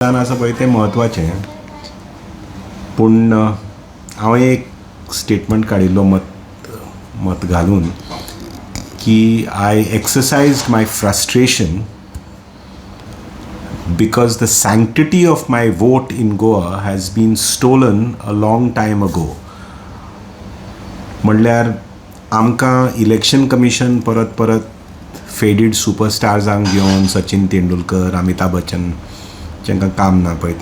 मतदान आसा पळय तें म्हत्वाचें, पूण हांवें एक स्टेटमेंट काडिल्लो मत घालून की I exercised my frustration because the sanctity of my vote in Goa has been stolen a long time ago. म्हणल्यार आमकां इलेक्शन कमिशन परत परत फेडीड सुपरस्टार्सांक घेवन सचिन तेंडुलकर, अमिताभ बच्चन जेंकां काम ना पळय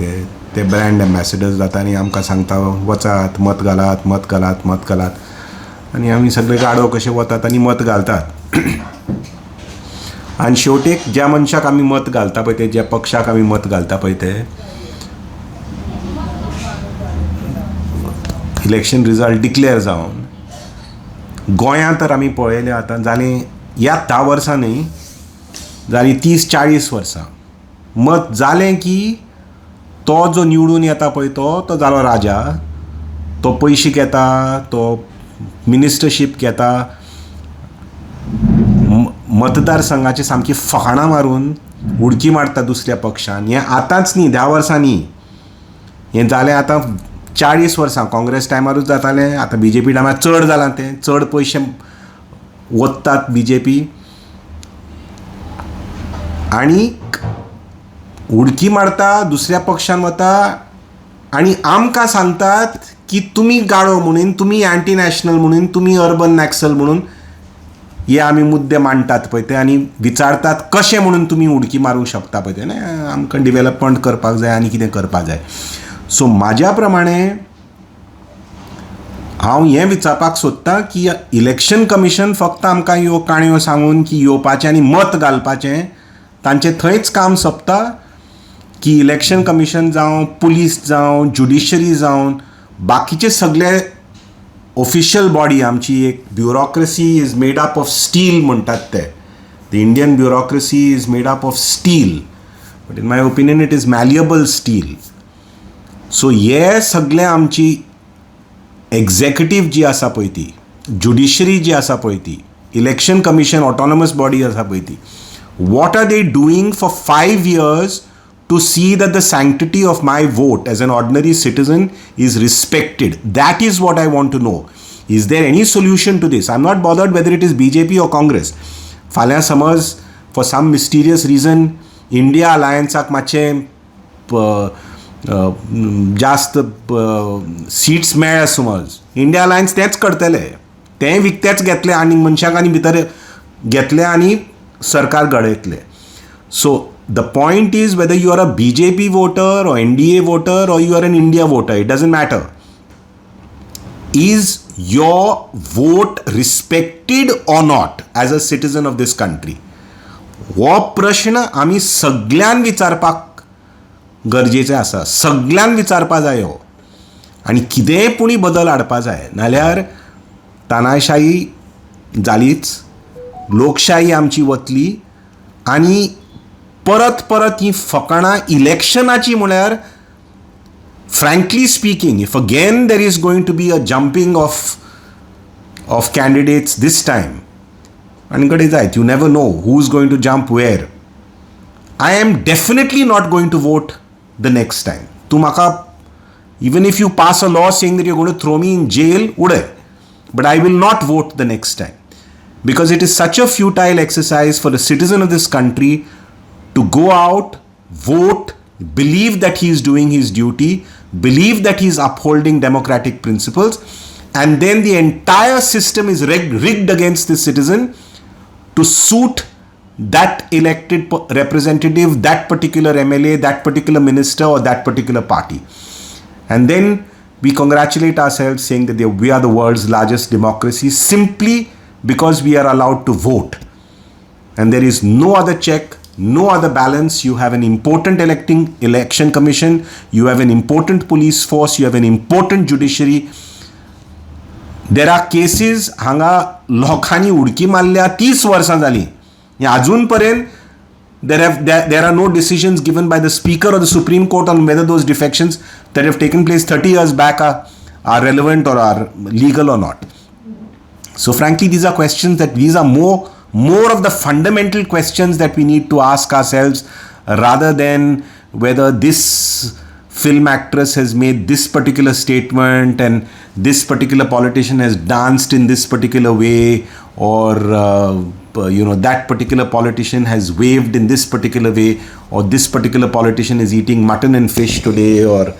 ते ब्रँड एम्बेसेडर्स जाता आनी आमकां सांगता वचात मत घालात मत घालात मत घालात आनी आमी सगळे गाडो कशे वतात आनी मत घालतात. आनी शेवटेक ज्या मनशाक आमी मत घालता पळय ते, ज्या पक्षाक आमी मत घालता पळय ते, इलेक्शन रिजल्ट डिक्लेअर जावन गोंयांत तर आमी पळयलें आतां जालें ह्या 10 वर्सां न्ही, जालीं 30-40 वर्सां. मत जालें की तो जो निवडून येता पळय तो जालो राजा, तो पयशे घेता, तो मिनिस्टरशीप घेता, मतदारसंघाचे सामकी फकाणां मारून उडकी मारता दुसऱ्या पक्षान. हें आतांच न्ही, 10 वर्सांनी, हें जालें आतां 40 वर्सां. काँग्रेस टायमारूच जातालें, आतां BJP टायमार चड जालां तें, चड पयशे ओत्तात BJP आनी उडकी मारता, दुसऱ्या पक्षान वता आनी आमकां सांगतात की तुमी गाडो म्हणून, तुमी एंटी नॅशनल म्हणून, तुमी अर्बन नॅक्सल म्हणून हे आमी मुद्दे मांडटात पळय ते आनी विचारतात कशें म्हणून तुमी उडकी मारूंक शकता पळय ते. आमकां डिवेलपमेंट करपाक जाय आनी कितें करपाक जाय. सो म्हाज्या प्रमाणे हांव हें विचारपाक सोदतां की इलेक्शन कमिशन फक्त आमकां ह्यो काणयो सांगून की येवपाचें आनी मत घालपाचें, तांचें थंयच काम सोंपता, की इलेक्शन कमिशन जावं, पुलीस जावं, ज्युडिशरी जावं, बाकीचे सगळे ऑफिशियल बॉडी आमची एक bureaucracy is made up of steel म्हणटात ते. The Indian bureaucracy is made up of steel, but in my opinion it is malleable steel. So हे सगळे आमची एक्झिक्युटीव जी आसा पळय ती, ज्युडिशरी जी आसा पळय ती, इलेक्शन कमिशन ऑटोनॉमस बॉडी आसा पळय ती, what are they doing for 5 years to see that the sanctity of my vote as an ordinary citizen is respected? That is what I want to know. Is there any solution to this? I'm not bothered whether it is BJP or Congress. फाल्यां समज for some mysterious reason India अलायन्साक मातशें जास्त seats मेळ्ळे समज, India alliance तेंच करतले, तें विकतेच घेतले आनी मनशाक आनी भितर घेतले आनी सरकार घडयतले. So the point is whether you are a BJP voter or NDA voter or you are an India voter, it doesn't matter. Is your vote respected or not as a citizen of this country? हो प्रश्न आमी सगळ्यान विचारपाक गरजेचें आसा, सगळ्यान विचारपा जाय हो. आनी कितेंय पुणी बदल हाडपा जाय, नाल्यार तानाशाही जालीच, लोकशाही आमची वतली आनी परत परत ही फकाणां इलेक्शनाची म्हळ्यार frankly speaking, if again there is going to be a jumping of candidates this time, आनी कडेन जायत, you never know who is going to jump where. I am definitely not going to vote the next time. तूं म्हाका even if you pass a law saying that you are going to throw me in jail, उडय, but I will not vote the next time. Because it is such a futile exercise for a citizen of this country to go out, vote, believe that he is doing his duty, believe that he is upholding democratic principles, and then the entire system is rigged against this citizen to suit that elected representative, that particular MLA, that particular minister, or that particular party. And then we congratulate ourselves saying that we are the world's largest democracy simply because we are allowed to vote, and there is no other check, no other balance. You have an important election commission, you have an important police force, you have an important judiciary. There are cases हांगा लोकांनी उडकी मारल्या 30 वर्सां जालीं, अजून पर्यंत there are no decisions given by the speaker or the Supreme Court on whether those defections that have taken place 30 years back are relevant or are legal or not. So frankly, these are questions these are more of the fundamental questions that we need to ask ourselves rather than whether this film actress has made this particular statement and this particular politician has danced in this particular way, or that particular politician has waved in this particular way, or this particular politician is eating mutton and fish today, or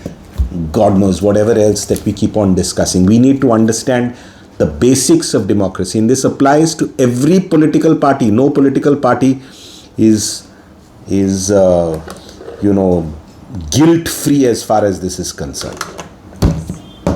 God knows whatever else that we keep on discussing. We need to understand the basics of democracy, and this applies to every political party. No political party is guilt free as far as this is concerned.